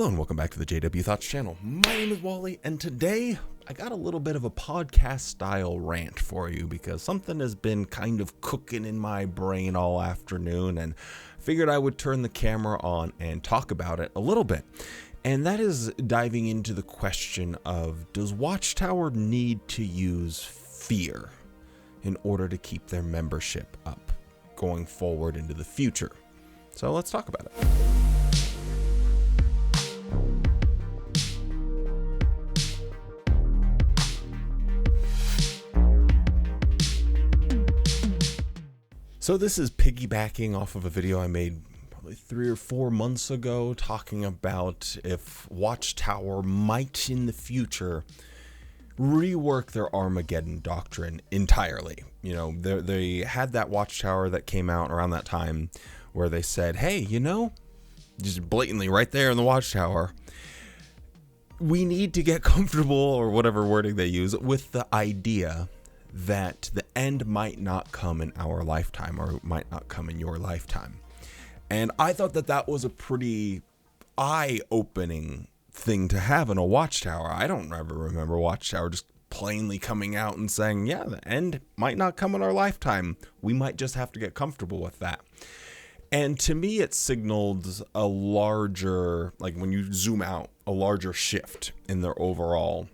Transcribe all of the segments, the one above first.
Hello and welcome back to the JW Thoughts channel. My name is Wally, and today I got a little bit of a podcast style rant for you because something has been kind of cooking in my brain all afternoon, and figured I would turn the camera on and talk about it a little bit. And that is diving into the question of, does Watchtower need to use fear in order to keep their membership up going forward into the future? So let's talk about it. So this is piggybacking off of a video I made probably 3 or 4 months ago talking about if Watchtower might in the future rework their Armageddon doctrine entirely. You know, they had that Watchtower that came out around that time where they said, hey, you know, just blatantly right there in the Watchtower, we need to get comfortable, or whatever wording they use, with the idea that the end might not come in our lifetime, or might not come in your lifetime. And I thought that that was a pretty eye-opening thing to have in a Watchtower. I don't ever remember Watchtower just plainly coming out and saying, yeah, the end might not come in our lifetime. We might just have to get comfortable with that. And to me, it signaled a larger, like when you zoom out, a larger shift in their overall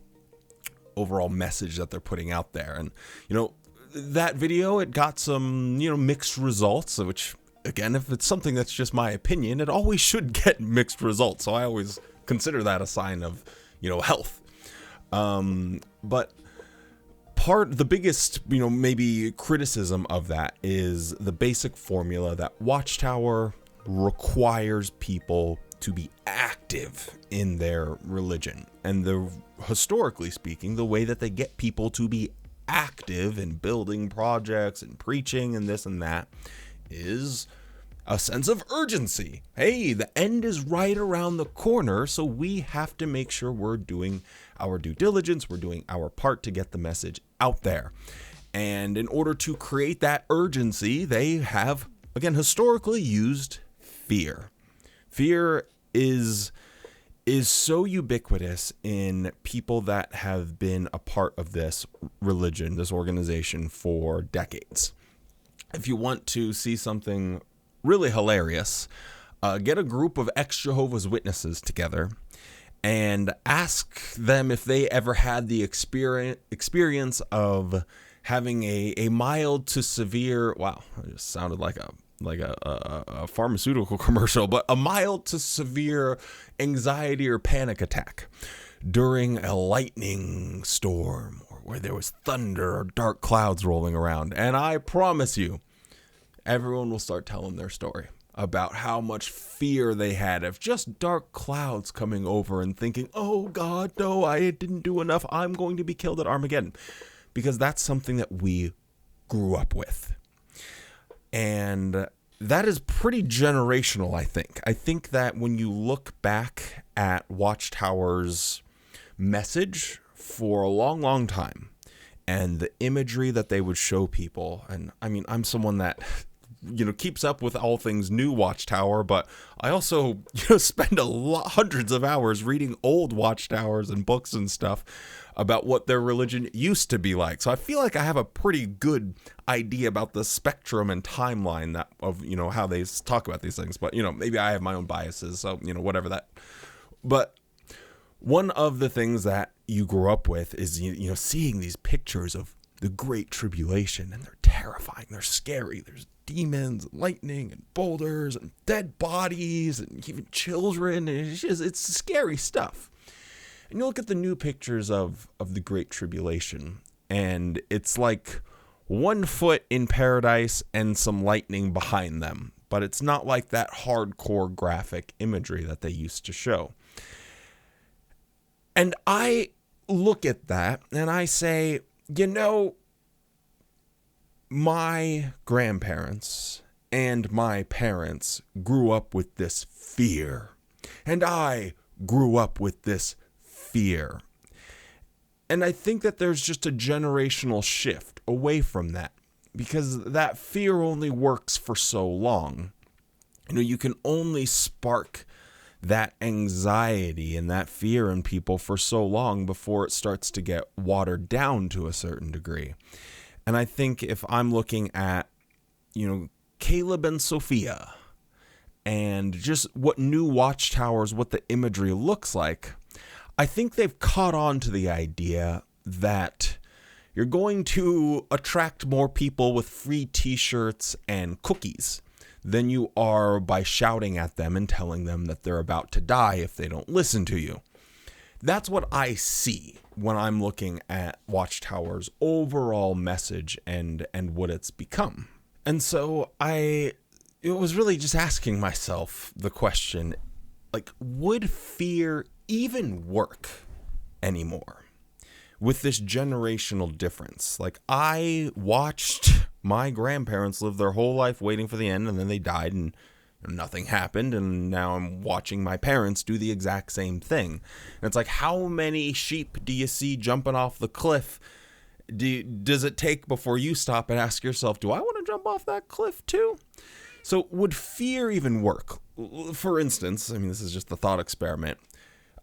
message that they're putting out there. And, you know, that video, it got some, mixed results, which, again, if it's something that's just my opinion, it always should get mixed results. So I always consider that a sign of, health. But the biggest, maybe criticism of that is the basic formula that Watchtower requires people to be active in their religion. And historically speaking, the way that they get people to be active in building projects and preaching and this and that is a sense of urgency. Hey, the end is right around the corner, so we have to make sure we're doing our due diligence, we're doing our part to get the message out there. And in order to create that urgency, they have, again, historically used fear. Fear is so ubiquitous in people that have been a part of this religion, this organization, for decades. If you want to see something really hilarious, get a group of ex-Jehovah's Witnesses together and ask them if they ever had the experience of having a mild to severe, wow, it just sounded like a pharmaceutical commercial, but a mild to severe anxiety or panic attack during a lightning storm, or where there was thunder or dark clouds rolling around. And I promise you, everyone will start telling their story about how much fear they had of just dark clouds coming over and thinking, oh God, no, I didn't do enough. I'm going to be killed at Armageddon. Because that's something that we grew up with. And that is pretty generational, I think. I think that when you look back at Watchtower's message for a long, long time, and the imagery that they would show people, and I mean, I'm someone that, keeps up with all things new Watchtower, but I also, spend hundreds of hours reading old Watchtowers and books and stuff about what their religion used to be like. So I feel like I have a pretty good idea about the spectrum and timeline that of, how they talk about these things. But, maybe I have my own biases, so, whatever that. But one of the things that you grew up with is, seeing these pictures of the Great Tribulation, and they're terrifying, they're scary. There's demons, and lightning, and boulders, and dead bodies, and even children. It's scary stuff. And you look at the new pictures of the Great Tribulation, and it's like 1 foot in paradise and some lightning behind them. But it's not like that hardcore graphic imagery that they used to show. And I look at that and I say, my grandparents and my parents grew up with this fear. And I grew up with this fear. And I think that there's just a generational shift away from that, because that fear only works for so long. You can only spark that anxiety and that fear in people for so long before it starts to get watered down to a certain degree. And I think if I'm looking at, Caleb and Sophia and just what new watchtowers, what the imagery looks like, I think they've caught on to the idea that you're going to attract more people with free t-shirts and cookies than you are by shouting at them and telling them that they're about to die if they don't listen to you. That's what I see when I'm looking at Watchtower's overall message and what it's become. And so it was really just asking myself the question, would fear even work anymore with this generational difference? I watched my grandparents live their whole life waiting for the end, and then they died and nothing happened, and now I'm watching my parents do the exact same thing. And it's how many sheep do you see jumping off the cliff? Does it take before you stop and ask yourself, do I want to jump off that cliff too? So would fear even work? For instance, this is just a thought experiment.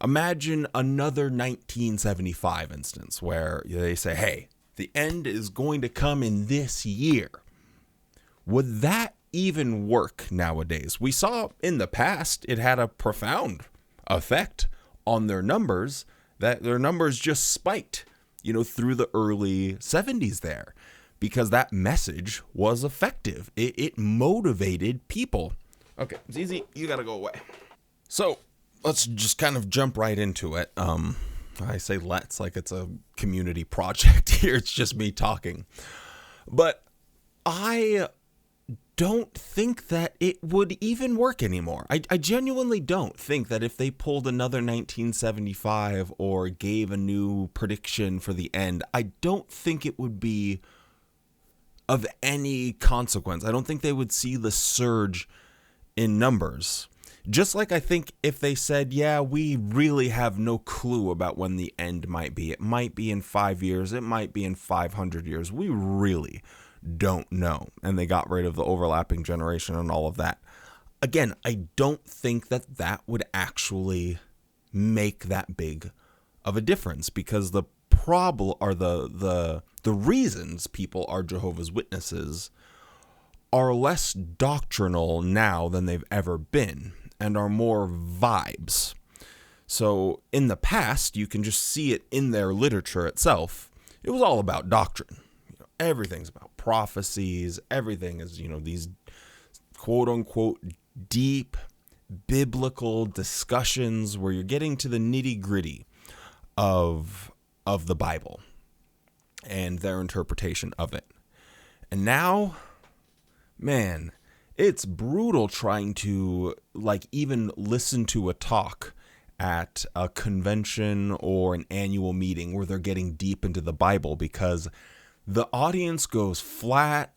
Imagine another 1975 instance where they say, hey, the end is going to come in this year. Would that even work nowadays? We saw in the past it had a profound effect on their numbers, that their numbers just spiked, through the early 70s there, because that message was effective. It motivated people. Okay, ZZ, you gotta go away. So let's just kind of jump right into it. I say let's like it's a community project here. It's just me talking. But I don't think that it would even work anymore. I genuinely don't think that if they pulled another 1975 or gave a new prediction for the end, I don't think it would be of any consequence. I don't think they would see the surge in numbers. Just like I think if they said, yeah, we really have no clue about when the end might be. It might be in 5 years. It might be in 500 years. We really don't know. And they got rid of the overlapping generation and all of that. Again, I don't think that that would actually make that big of a difference, because the problem or the reasons people are Jehovah's Witnesses are less doctrinal now than they've ever been, and are more vibes. So in the past, you can just see it in their literature itself. It was all about doctrine. Everything's about prophecies. Everything is, these quote unquote deep biblical discussions where you're getting to the nitty gritty of the Bible and their interpretation of it. And now, man, it's brutal trying to even listen to a talk at a convention or an annual meeting where they're getting deep into the Bible, because the audience goes flat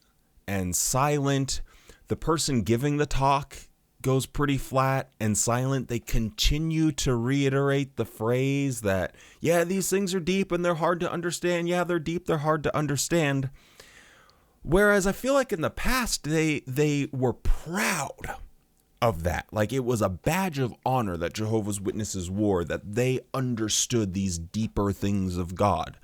and silent. The person giving the talk goes pretty flat and silent. They continue to reiterate the phrase that, yeah, these things are deep and they're hard to understand. Yeah, they're deep, they're hard to understand. Whereas I feel like in the past, they were proud of that. Like it was a badge of honor that Jehovah's Witnesses wore, that they understood these deeper things of God.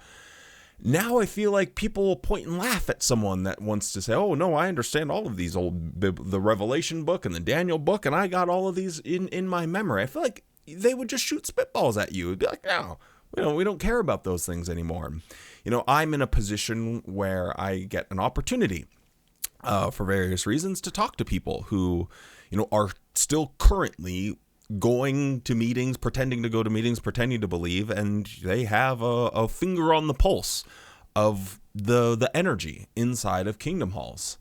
Now I feel like people will point and laugh at someone that wants to say, oh, no, I understand all of these the Revelation book and the Daniel book, and I got all of these in my memory. I feel like they would just shoot spitballs at you. It'd be like, no, we don't care about those things anymore. I'm in a position where I get an opportunity for various reasons to talk to people who, are still currently going to meetings, pretending to go to meetings, pretending to believe, and they have a finger on the pulse of the energy inside of Kingdom Halls.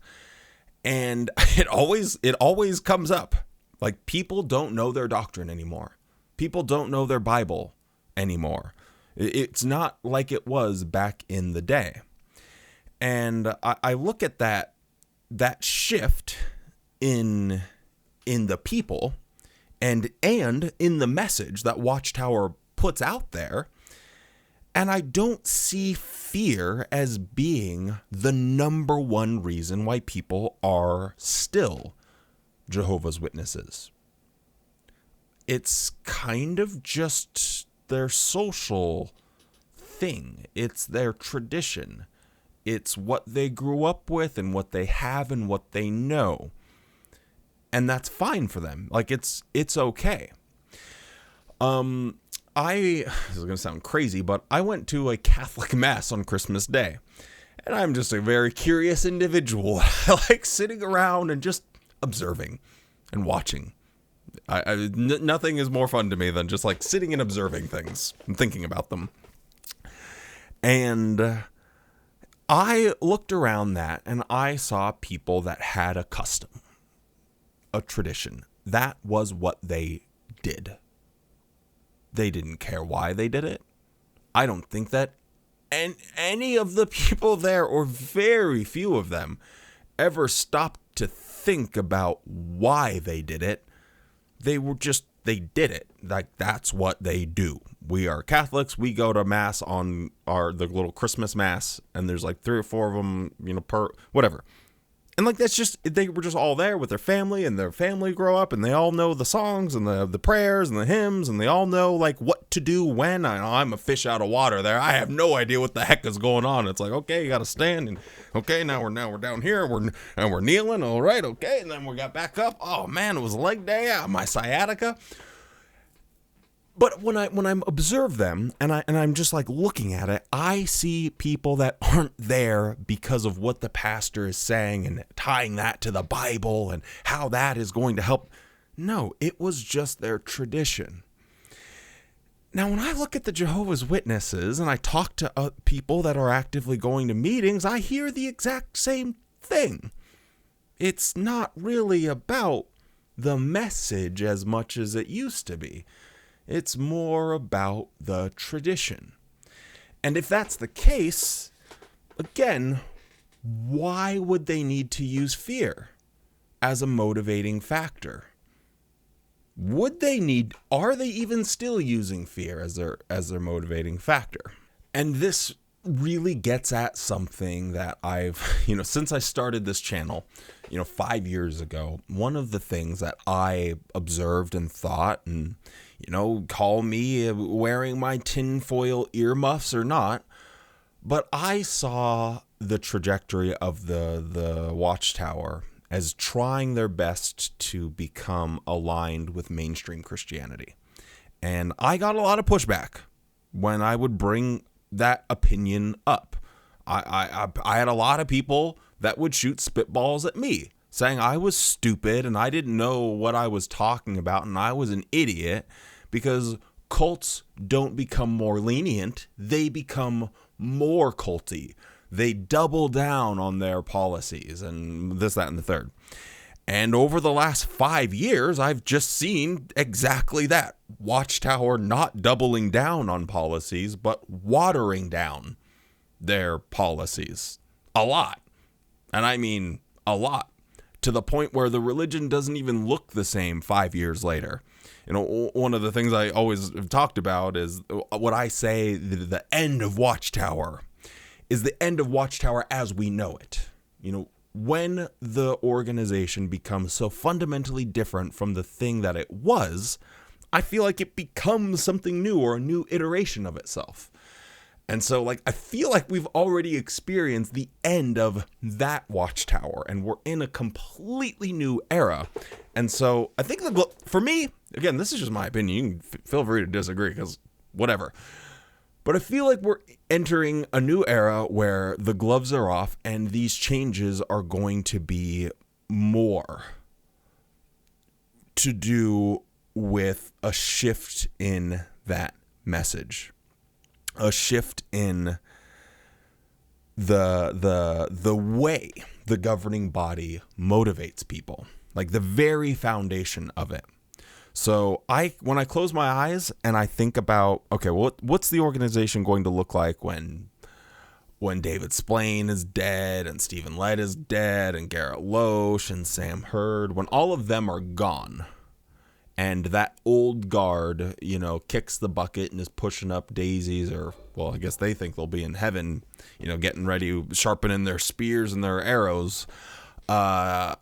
And it always comes up. Like, people don't know their doctrine anymore. People don't know their Bible anymore. It's not like it was back in the day. And I look at that shift in the people and in the message that Watchtower puts out there, and I don't see fear as being the number one reason why people are still Jehovah's Witnesses. it's kind of just their social thing. It's their tradition. It's what they grew up with and what they have and what they know. And that's fine for them. Like, it's okay. This is going to sound crazy, but I went to a Catholic mass on Christmas Day. And I'm just a very curious individual. I like sitting around and just observing and watching. Nothing is more fun to me than just like sitting and observing things and thinking about them. And I looked around that and I saw people that had a custom, a tradition. That was what they did. They didn't care why they did it. I don't think that any of the people there, or very few of them, ever stopped to think about why they did it. They did it. Like, that's what they do. We are Catholics. We go to mass on the little Christmas mass, and there's like 3 or 4 of them, per whatever. And like, they were just all there with their family, and their family grow up, and they all know the songs and the prayers and the hymns, and they all know like what to do when. I'm a fish out of water there. I have no idea what the heck is going on. It's like, okay, you got to stand, and okay, now we're down here, we're kneeling, all right, okay, and then we got back up. Oh man, it was a leg day, my sciatica. But when I observe them and I'm just like looking at it, I see people that aren't there because of what the pastor is saying and tying that to the Bible and how that is going to help. No, it was just their tradition. Now, when I look at the Jehovah's Witnesses and I talk to people that are actively going to meetings, I hear the exact same thing. It's not really about the message as much as it used to be. It's more about the tradition. And if that's the case, again, why would they need to use fear as a motivating factor? Are they even still using fear as their motivating factor? And this really gets at something that I've, since I started this channel, 5 years ago, one of the things that I observed and thought, and call me wearing my tinfoil earmuffs or not, but I saw the trajectory of the Watchtower as trying their best to become aligned with mainstream Christianity. And I got a lot of pushback when I would bring that opinion up. I had a lot of people that would shoot spitballs at me, saying I was stupid and I didn't know what I was talking about and I was an idiot, because cults don't become more lenient, they become more culty. They double down on their policies and this, that, and the third. And over the last 5 years, I've just seen exactly that. Watchtower not doubling down on policies, but watering down their policies. A lot. And I mean a lot. To the point where the religion doesn't even look the same 5 years later. One of the things I always have talked about is what I say the end of Watchtower is the end of Watchtower as we know it. When the organization becomes so fundamentally different from the thing that it was, I feel like it becomes something new or a new iteration of itself. And so, I feel like we've already experienced the end of that Watchtower, and we're in a completely new era. And so, I think, for me, again, this is just my opinion. You can feel free to disagree, because whatever. But I feel like we're entering a new era where the gloves are off, and these changes are going to be more to do with a shift in that message. A shift in the way the governing body motivates people, like the very foundation of it. So when I close my eyes and I think about, okay, what's the organization going to look like when David Splane is dead and Stephen Light is dead and Garrett Loesch and Sam Hurd, when all of them are gone? And that old guard, kicks the bucket and is pushing up daisies, or, well, I guess they think they'll be in heaven, getting ready, sharpening their spears and their arrows. What's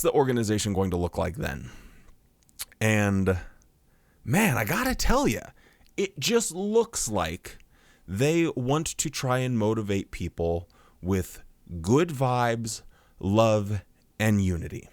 the organization going to look like then? And man, I gotta tell you, it just looks like they want to try and motivate people with good vibes, love, and unity.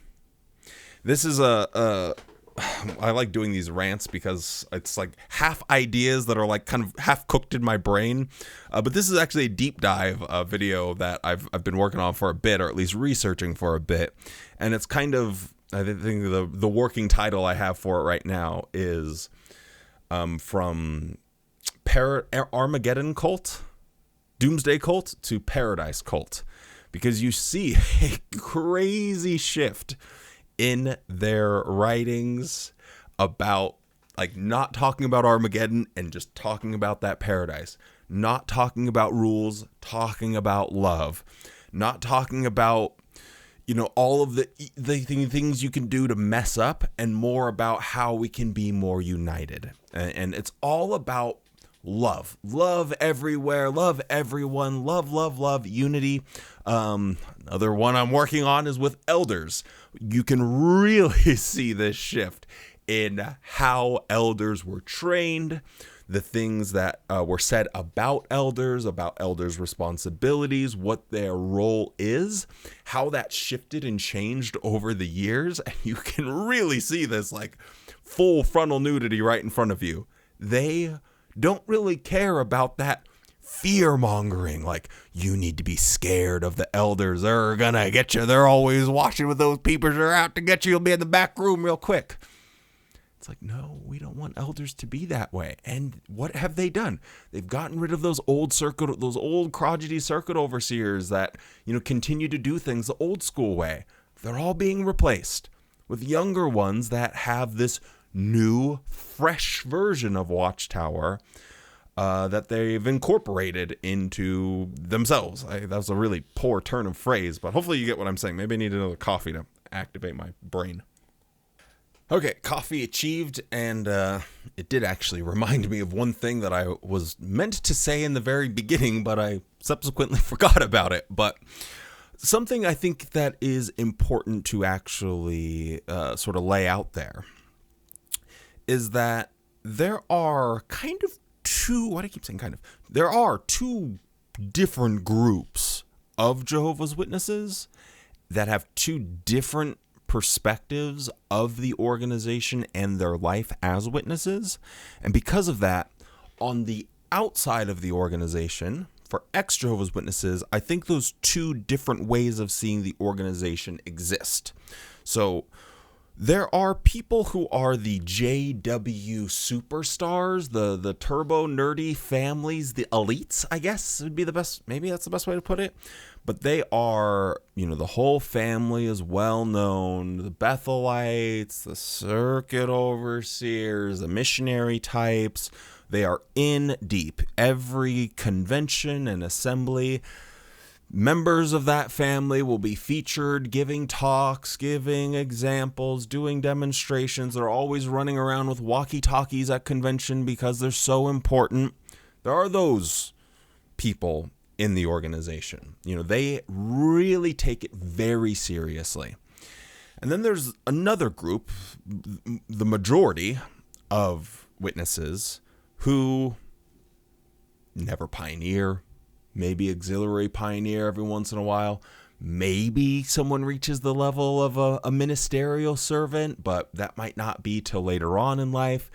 This is I like doing these rants because it's like half ideas that are like kind of half cooked in my brain. But this is actually a deep dive video that I've been working on for a bit, or at least researching for a bit. And it's kind of, I think the working title I have for it right now is from Armageddon cult, Doomsday cult to Paradise cult, because you see a crazy shift in their writings about like not talking about Armageddon and just talking about that paradise, not talking about rules, talking about love, not talking about, you know, all of the things you can do to mess up, and more about how we can be more united. And it's all about love everywhere, love everyone, love, unity. Another one I'm working on is with elders. You can really see this shift in how elders were trained, the things that were said about elders responsibilities, what their role is, how that shifted and changed over the years. And you can really see this like full frontal nudity right in front of you. They don't really care about that fear mongering, like you need to be scared of the elders, they're gonna get you, they're always watching with those peepers, they're out to get you, you'll be in the back room real quick. It's like, no, we don't want elders to be that way. And what have they done? They've gotten rid of those old crotchety circuit overseers that, you know, continue to do things the old school way. They're all being replaced with younger ones that have this new, fresh version of Watchtower that they've incorporated into themselves. That was a really poor turn of phrase, but hopefully you get what I'm saying. Maybe I need another coffee to activate my brain. Okay, coffee achieved, and it did actually remind me of one thing that I was meant to say in the very beginning, but I subsequently forgot about it. But something I think that is important to actually sort of lay out there is that there are kind of there are two different groups of Jehovah's Witnesses that have two different perspectives of the organization and their life as witnesses. And because of that, on the outside of the organization, for ex-Jehovah's Witnesses, I think those two different ways of seeing the organization exist. So there are people who are the JW superstars, the turbo nerdy families, the elites, I guess would be the best, maybe that's the best way to put it. But they are, you know, the whole family is well known, the Bethelites, the circuit overseers, the missionary types. They are in deep. Every convention and assembly, members of that family will be featured giving talks, giving examples, doing demonstrations. They're always running around with walkie-talkies at convention because they're so important. There are those people in the organization. You know, they really take it very seriously. And then there's another group, the majority of witnesses, who never pioneer, maybe auxiliary pioneer every once in a while. Maybe someone reaches the level of a ministerial servant, but that might not be till later on in life.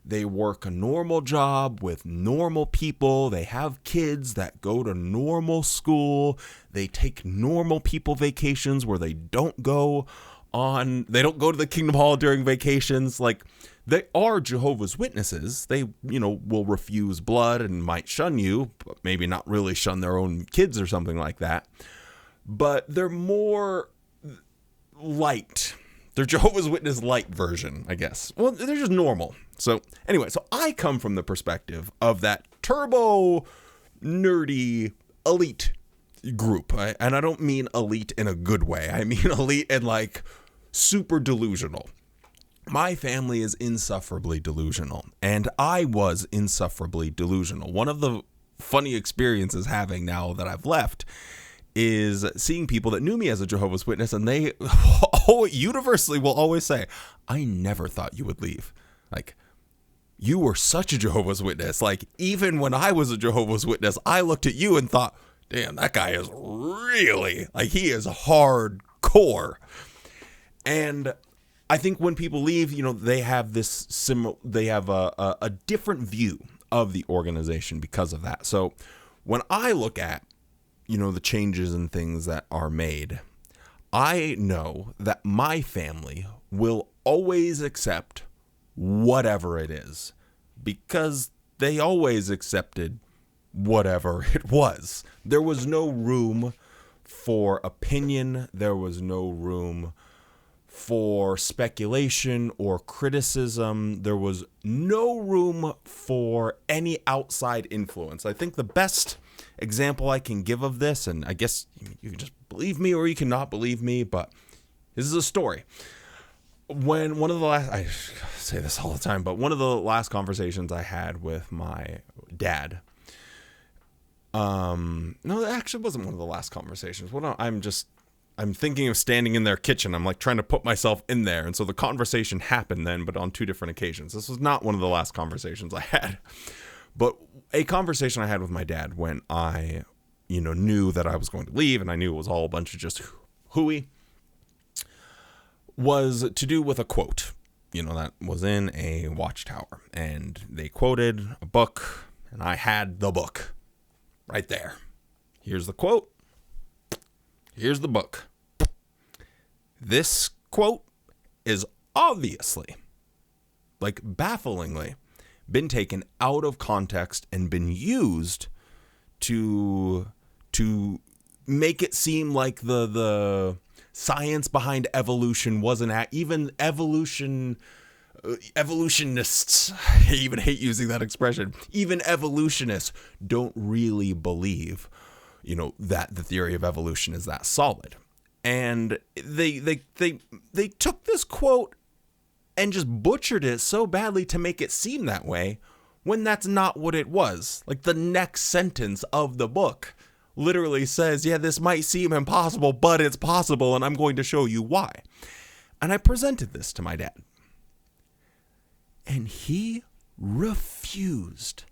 They work a normal job with normal people. They have kids that go to normal school. They take normal people vacations where they don't go to the Kingdom Hall during vacations. Like, they are Jehovah's Witnesses. They, you know, will refuse blood and might shun you, but maybe not really shun their own kids or something like that. But they're more light. They're Jehovah's Witness light version, I guess. Well, they're just normal. So anyway, so I come from the perspective of that turbo nerdy elite group. And I don't mean elite in a good way. I mean elite and like super delusional. My family is insufferably delusional, and I was insufferably delusional. One of the funny experiences having now that I've left is seeing people that knew me as a Jehovah's Witness, and they universally will always say, I never thought you would leave. Like, you were such a Jehovah's Witness. Like, even when I was a Jehovah's Witness, I looked at you and thought, damn, that guy is really, like, he is hardcore. And I think when people leave, you know, they have this they have a different view of the organization because of that. So when I look at, you know, the changes and things that are made, I know that my family will always accept whatever it is, because they always accepted whatever it was. There was no room for opinion. There was no room for speculation or criticism. There was no room for any outside influence. I think the best example I can give of this, and I guess you can just believe me or you cannot believe me, but this is a story. When one of the last, I say this all the time, but one of the last conversations I had with my dad, no, it actually wasn't one of the last conversations. Well, I'm thinking of standing in their kitchen. I'm like trying to put myself in there. And so the conversation happened then, but on two different occasions. This was not one of the last conversations I had, but a conversation I had with my dad when I, you know, knew that I was going to leave, and I knew it was all a bunch of just hooey, was to do with a quote, you know, that was in a Watchtower, and they quoted a book, and I had the book right there. Here's the quote. Here's the book. This quote is obviously, like bafflingly, been taken out of context and been used to make it seem like the science behind evolution wasn't even evolutionists, I even hate using that expression, even evolutionists don't really believe, you know, that the theory of evolution is that solid. And they took this quote and just butchered it so badly to make it seem that way, when that's not what it was. Like, the next sentence of the book literally says, yeah, this might seem impossible, but it's possible, and I'm going to show you why. And I presented this to my dad, and he refused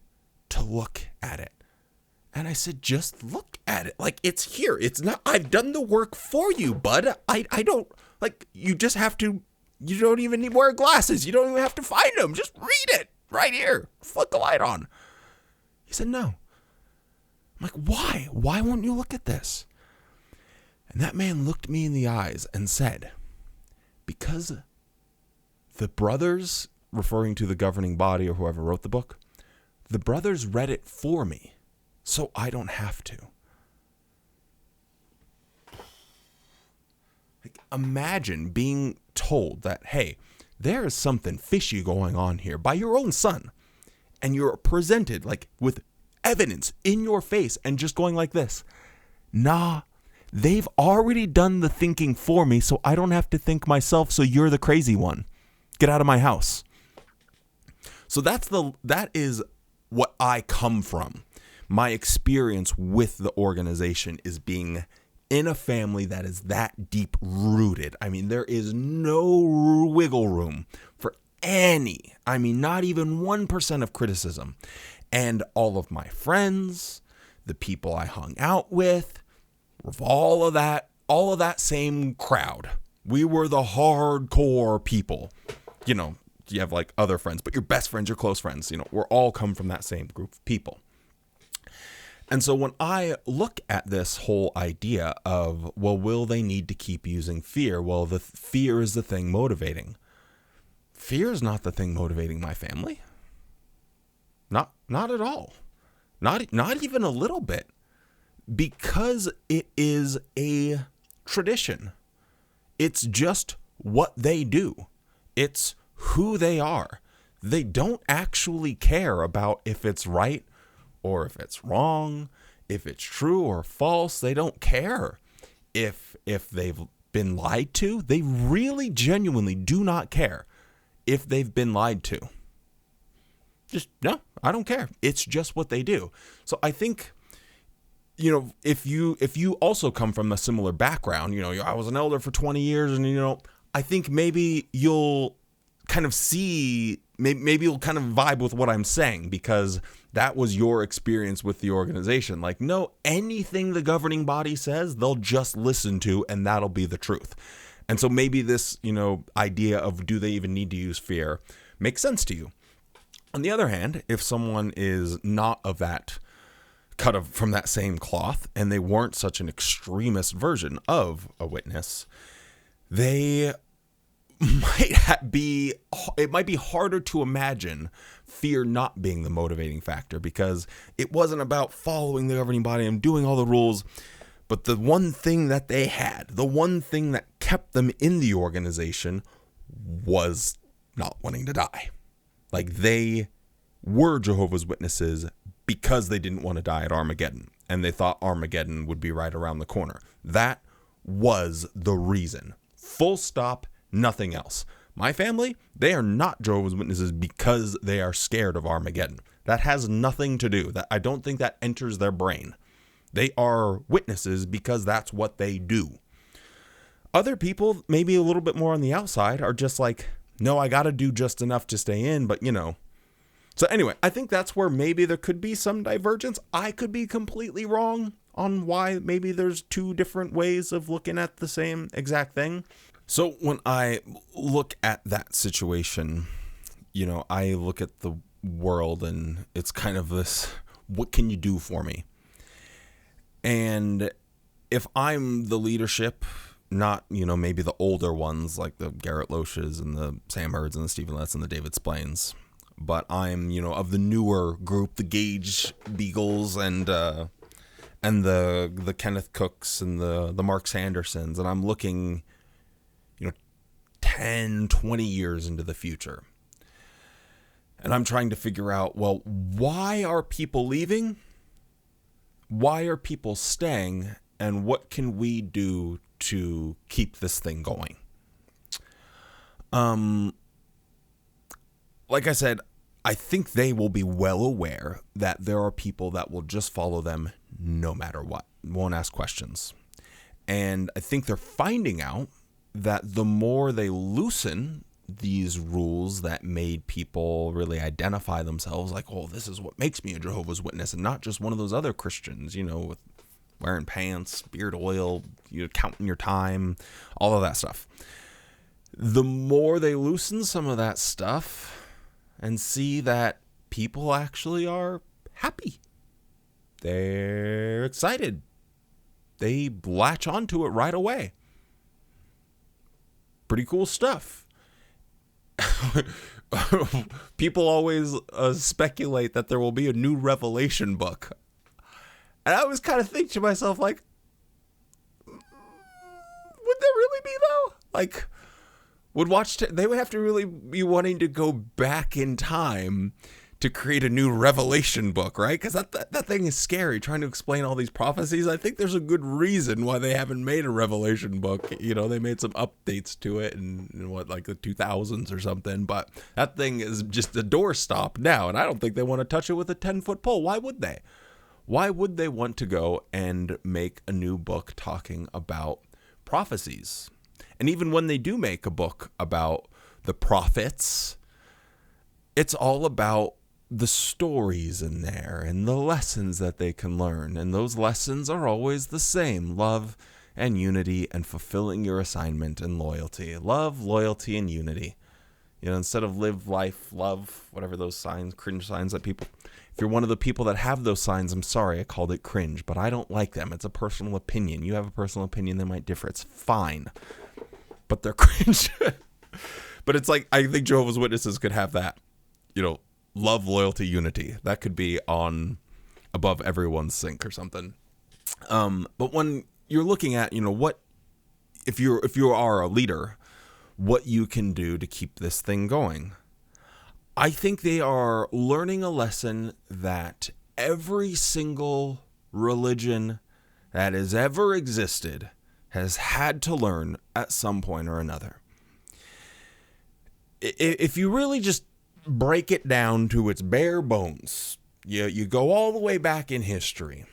to look at it. And I said, just look at it. Like, it's here. It's not, I've done the work for you, bud. I don't, like, you just have to, you don't even need to wear glasses. You don't even have to find them. Just read it right here. Flick the light on. He said, no. I'm like, why? Why won't you look at this? And that man looked me in the eyes and said, because the brothers, referring to the governing body or whoever wrote the book, the brothers read it for me, so I don't have to. Like, imagine being told that, hey, there is something fishy going on here by your own son, and you're presented like with evidence in your face and just going like this. Nah, they've already done the thinking for me, so I don't have to think myself, so you're the crazy one. Get out of my house. So that is what I come from. My experience with the organization is being in a family that is that deep rooted. I mean, there is no wiggle room for any, I mean, not even 1% of criticism. And all of my friends, the people I hung out with, all of that same crowd. We were the hardcore people. You know, you have like other friends, but your best friends, your close friends, you know, we're all come from that same group of people. And so when I look at this whole idea of, well, will they need to keep using fear? Well, the fear is the thing motivating. Fear is not the thing motivating my family. Not at all. Not even a little bit. Because it is a tradition. It's just what they do. It's who they are. They don't actually care about if it's right or if it's wrong, if it's true or false. They don't care if they've been lied to. They really genuinely do not care if they've been lied to. Just, no, I don't care. It's just what they do. So I think if you also come from a similar background, I was an elder for 20 years and, I think maybe you'll kind of see, maybe you'll kind of vibe with what I'm saying, because that was your experience with the organization. Like, no, anything the governing body says, they'll just listen to, and that'll be the truth. And so maybe this, idea of do they even need to use fear makes sense to you. On the other hand, if someone is not of that from that same cloth, and they weren't such an extremist version of a witness, it might be harder to imagine fear not being the motivating factor, because it wasn't about following the governing body and doing all the rules. But the one thing that they had, the one thing that kept them in the organization, was not wanting to die. Like, they were Jehovah's Witnesses because they didn't want to die at Armageddon, and they thought Armageddon would be right around the corner. That was the reason. Full stop, nothing else. My family, they are not Jehovah's Witnesses because they are scared of Armageddon. That has nothing to do. I don't think that enters their brain. They are witnesses because that's what they do. Other people, maybe a little bit more on the outside, are just like, no, I got to do just enough to stay in, but So anyway, I think that's where maybe there could be some divergence. I could be completely wrong on why maybe there's two different ways of looking at the same exact thing. So when I look at that situation, I look at the world and it's kind of this, what can you do for me? And if I'm the leadership, not, maybe the older ones like the Garrett Loesches and the Sam Hurds and the Stephen Letts and the David Splains, but I'm, of the newer group, the Gage Beagles and the Kenneth Cooks and the Mark Sandersons, and I'm looking, 10, 20 years into the future. And I'm trying to figure out, well, why are people leaving? Why are people staying? And what can we do to keep this thing going? Like I said, I think they will be well aware that there are people that will just follow them no matter what, won't ask questions. And I think they're finding out that the more they loosen these rules that made people really identify themselves like, oh, this is what makes me a Jehovah's Witness, and not just one of those other Christians, with wearing pants, beard oil, counting your time, all of that stuff. The more they loosen some of that stuff and see that people actually are happy, they're excited, they latch onto it right away. Pretty cool stuff. People always speculate that there will be a new Revelation book. And I always kind of think to myself, like, would there really be, though? Like, they would have to really be wanting to go back in time to create a new Revelation book, right? Because that thing is scary, trying to explain all these prophecies. I think there's a good reason why they haven't made a Revelation book. They made some updates to it in like the 2000s or something, but that thing is just a doorstop now, and I don't think they want to touch it with a 10-foot pole. Why would they? Why would they want to go and make a new book talking about prophecies? And even when they do make a book about the prophets, it's all about the stories in there and the lessons that they can learn. And those lessons are always the same: love and unity and fulfilling your assignment and loyalty. Love, loyalty, and unity. Instead of live, life, love, whatever those signs, cringe signs that people... If you're one of the people that have those signs, I'm sorry, I called it cringe, but I don't like them. It's a personal opinion. You have a personal opinion that might differ. It's fine. But they're cringe. But it's like, I think Jehovah's Witnesses could have that, love, loyalty, unity. That could be on above everyone's sink or something. But when you're looking at, what, if you are a leader, what you can do to keep this thing going. I think they are learning a lesson that every single religion that has ever existed has had to learn at some point or another. If you really just break it down to its bare bones, you go all the way back in history,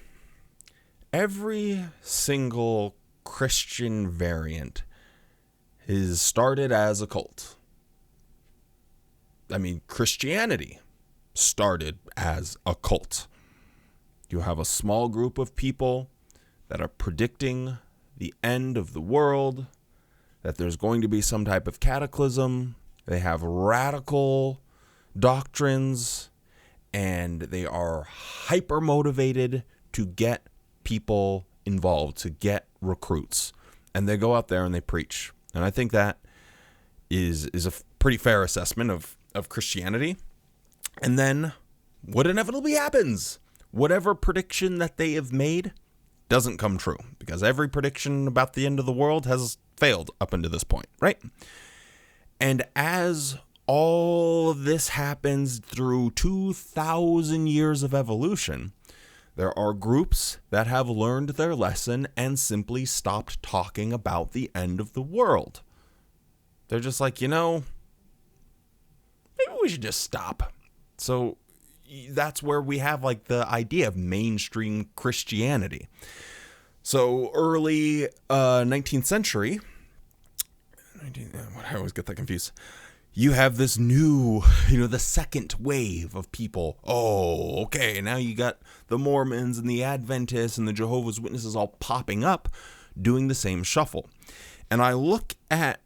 Every single Christian variant is started as a cult. I mean, Christianity started as a cult. You have a small group of people that are predicting the end of the world, that there's going to be some type of cataclysm. They have radical doctrines, and they are hyper motivated to get people involved, to get recruits. And they go out there and they preach. And I think that is a pretty fair assessment of Christianity. And then what inevitably happens? Whatever prediction that they have made doesn't come true, because every prediction about the end of the world has failed up until this point, right? And as all of this happens through 2,000 years of evolution, there are groups that have learned their lesson and simply stopped talking about the end of the world. They're just like, maybe we should just stop. So that's where we have like the idea of mainstream Christianity. So early 19th century, I always get that confused. You have this new, the second wave of people. Oh, okay, now you got the Mormons and the Adventists and the Jehovah's Witnesses all popping up, doing the same shuffle. And I look at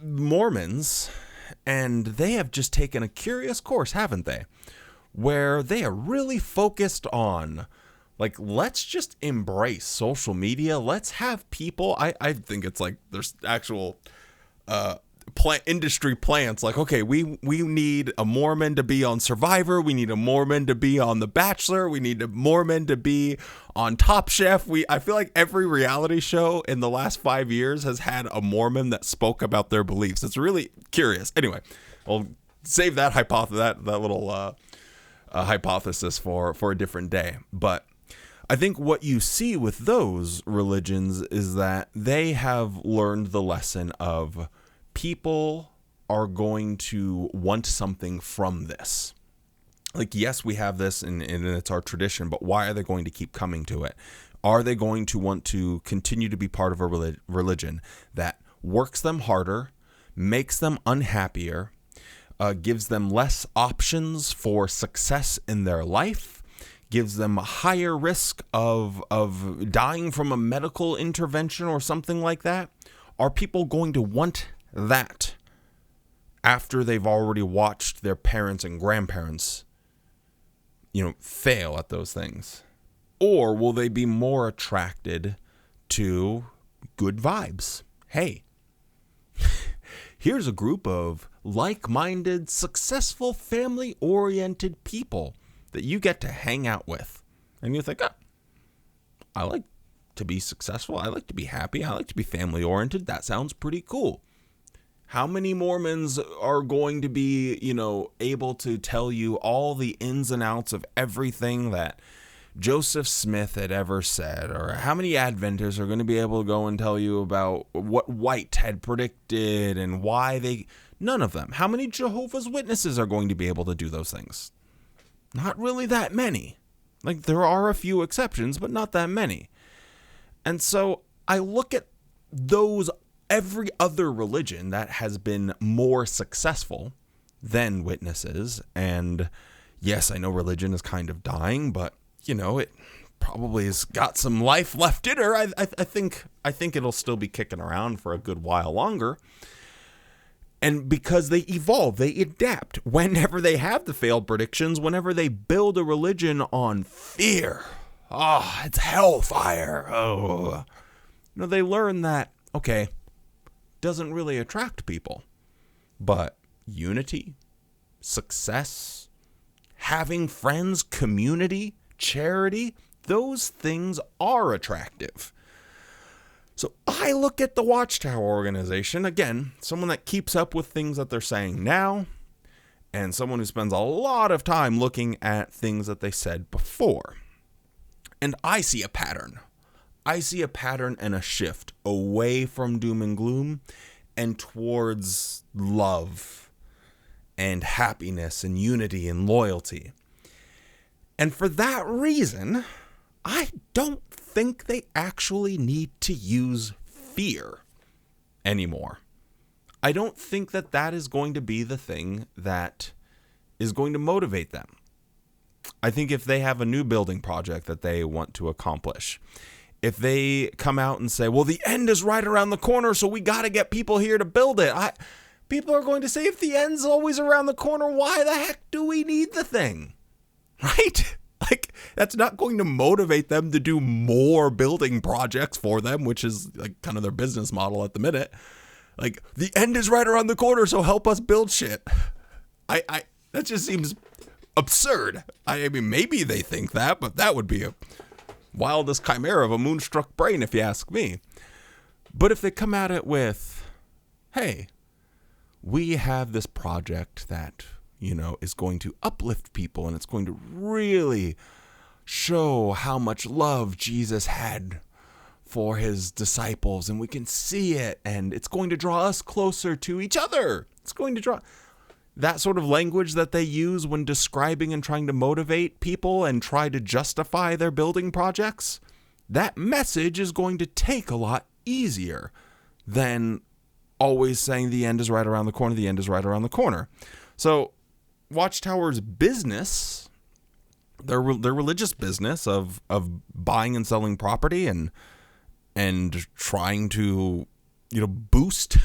Mormons, and they have just taken a curious course, haven't they? Where they are really focused on, like, let's just embrace social media. Let's have people. I think it's like there's actual industry plants. Like, okay, we need a Mormon to be on Survivor. We need a Mormon to be on The Bachelor. We need a Mormon to be on Top Chef. I feel like every reality show in the last 5 years has had a Mormon that spoke about their beliefs. It's really curious. Anyway, I'll save that that little hypothesis for a different day. But I think what you see with those religions is that they have learned the lesson of people are going to want something from this. Like, yes, we have this and it's our tradition, but why are they going to keep coming to it? Are they going to want to continue to be part of a religion that works them harder, makes them unhappier, gives them less options for success in their life, gives them a higher risk of dying from a medical intervention or something like that? Are people going to want that after they've already watched their parents and grandparents, fail at those things? Or will they be more attracted to good vibes? Hey, here's a group of like-minded, successful, family-oriented people that you get to hang out with. And you think, I like to be successful. I like to be happy. I like to be family-oriented. That sounds pretty cool. How many Mormons are going to be, able to tell you all the ins and outs of everything that Joseph Smith had ever said? Or how many Adventists are going to be able to go and tell you about what White had predicted and why they... None of them. How many Jehovah's Witnesses are going to be able to do those things? Not really that many. Like, there are a few exceptions, but not that many. And so I look at every other religion that has been more successful than Witnesses. And yes, I know religion is kind of dying, but it probably has got some life left in her. I think it'll still be kicking around for a good while longer. And because they evolve, they adapt. Whenever they have the failed predictions, whenever they build a religion on fear, it's hellfire. They learn that, okay, doesn't really attract people. But unity, success, having friends, community, charity, those things are attractive. So I look at the Watchtower organization, again, someone that keeps up with things that they're saying now, and someone who spends a lot of time looking at things that they said before. And I see a pattern. I see a pattern and a shift away from doom and gloom and towards love and happiness and unity and loyalty. And for that reason, I don't think they actually need to use fear anymore. I don't think that that is going to be the thing that is going to motivate them. I think if they have a new building project that they want to accomplish, if they come out and say, well, the end is right around the corner, so we got to get people here to build it. People are going to say, if the end's always around the corner, why the heck do we need the thing? Right? Like, that's not going to motivate them to do more building projects for them, which is like kind of their business model at the minute. Like, the end is right around the corner, so help us build shit. That just seems absurd. I mean, maybe they think that, but that would be a wildest chimera of a moonstruck brain, if you ask me. But if they come at it with, hey, we have this project that, is going to uplift people, and it's going to really show how much love Jesus had for his disciples, and we can see it, and it's going to draw us closer to each other. It's going to draw that sort of language that they use when describing and trying to motivate people and try to justify their building projects. That message is going to take a lot easier than always saying the end is right around the corner, the end is right around the corner. So Watchtower's business, their religious business of buying and selling property and trying to, boost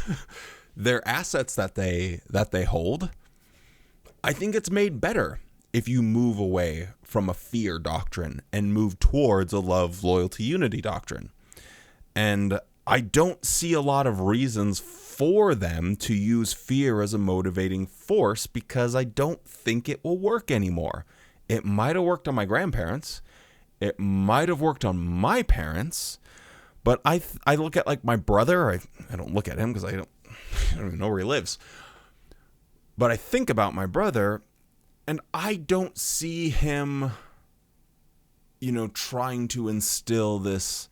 their assets that they hold, I think it's made better if you move away from a fear doctrine and move towards a love, loyalty, unity doctrine. And I don't see a lot of reasons for them to use fear as a motivating force, because I don't think it will work anymore. It might have worked on my grandparents. It might have worked on my parents. But I look at like my brother. I don't look at him because I don't even know where he lives. But I think about my brother, and I don't see him, trying to instill this,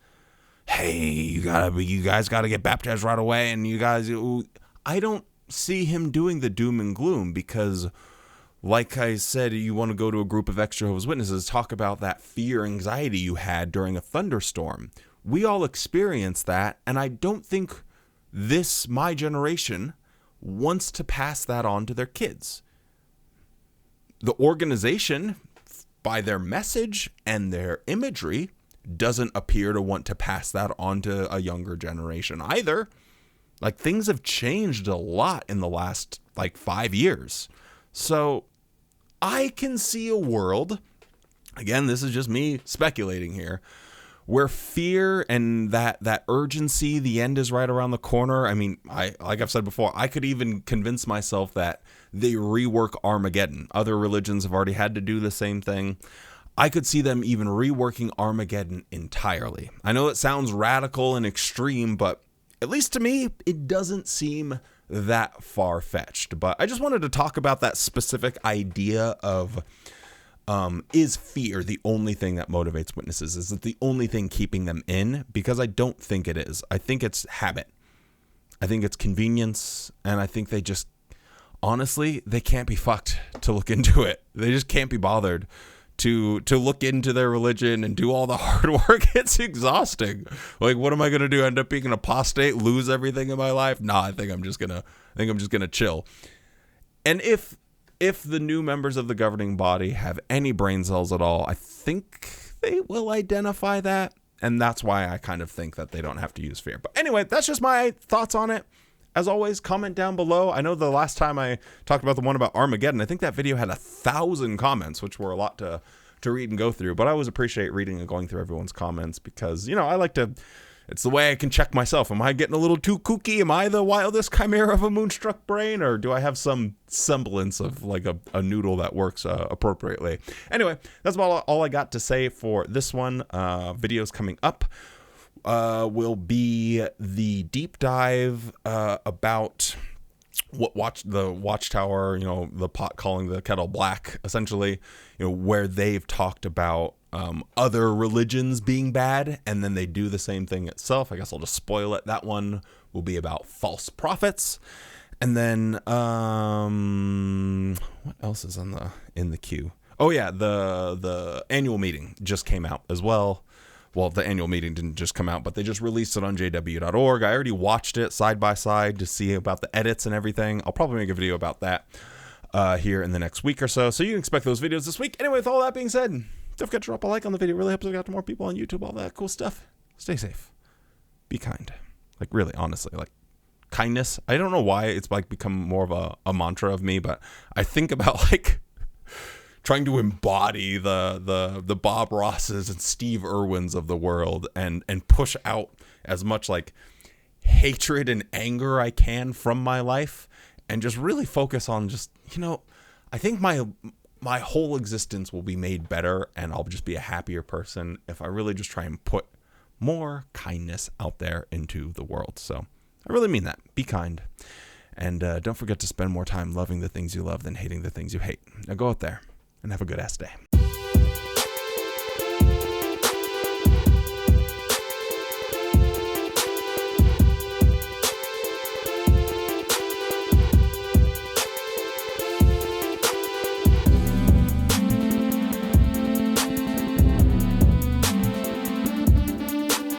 hey, you guys got to get baptized right away, and you guys, I don't see him doing the doom and gloom, because like I said, you want to go to a group of ex-Jehovah's Witnesses, talk about that fear, anxiety you had during a thunderstorm. We all experience that, and I don't think my generation wants to pass that on to their kids. The organization, by their message and their imagery, doesn't appear to want to pass that on to a younger generation either. Like, things have changed a lot in the last 5 years. So I can see a world, again, this is just me speculating here, where fear and that urgency, the end is right around the corner. I mean, like I've said before, I could even convince myself that they rework Armageddon. Other religions have already had to do the same thing. I could see them even reworking Armageddon entirely. I know it sounds radical and extreme, but at least to me, it doesn't seem that far-fetched. But I just wanted to talk about that specific idea of, is fear the only thing that motivates witnesses? Is it the only thing keeping them in? Because I don't think it is. I think it's habit. I think it's convenience. And I think they just, honestly, they can't be fucked to look into it. They just can't be bothered to look into their religion and do all the hard work. It's exhausting. Like, what am I going to do? End up being an apostate, lose everything in my life? Nah, I think I'm just going to chill. And if the new members of the governing body have any brain cells at all, I think they will identify that. And that's why I kind of think that they don't have to use fear. But anyway, that's just my thoughts on it. As always, comment down below. I know the last time I talked about the one about Armageddon, I think that video had 1,000 comments, which were a lot to read and go through. But I always appreciate reading and going through everyone's comments because, I like to, it's the way I can check myself. Am I getting a little too kooky? Am I the wildest chimera of a moonstruck brain? Or do I have some semblance of like a noodle that works appropriately? Anyway, that's about all I got to say for this one. Videos coming up will be the deep dive about the Watchtower, the pot calling the kettle black, essentially, where they've talked about other religions being bad, and then they do the same thing itself. I guess I'll just spoil it. That one will be about false prophets. And then what else is in the queue? Oh yeah, the annual meeting just came out as well. Well, the annual meeting didn't just come out, but they just released it on jw.org. I already watched it side by side to see about the edits and everything. I'll probably make a video about that here in the next week or so. So you can expect those videos this week. Anyway, with all that being said, don't forget to drop a like on the video. It really helps us get out to more people on YouTube, all that cool stuff. Stay safe. Be kind. Like, really, honestly, like, kindness. I don't know why it's like become more of a mantra of me, but I think about like trying to embody the Bob Rosses and Steve Irwins of the world and push out as much like hatred and anger I can from my life and just really focus on just, you know, I think my whole existence will be made better and I'll just be a happier person if I really just try and put more kindness out there into the world. So I really mean that. Be kind. And don't forget to spend more time loving the things you love than hating the things you hate. Now go out there and have a good ass day.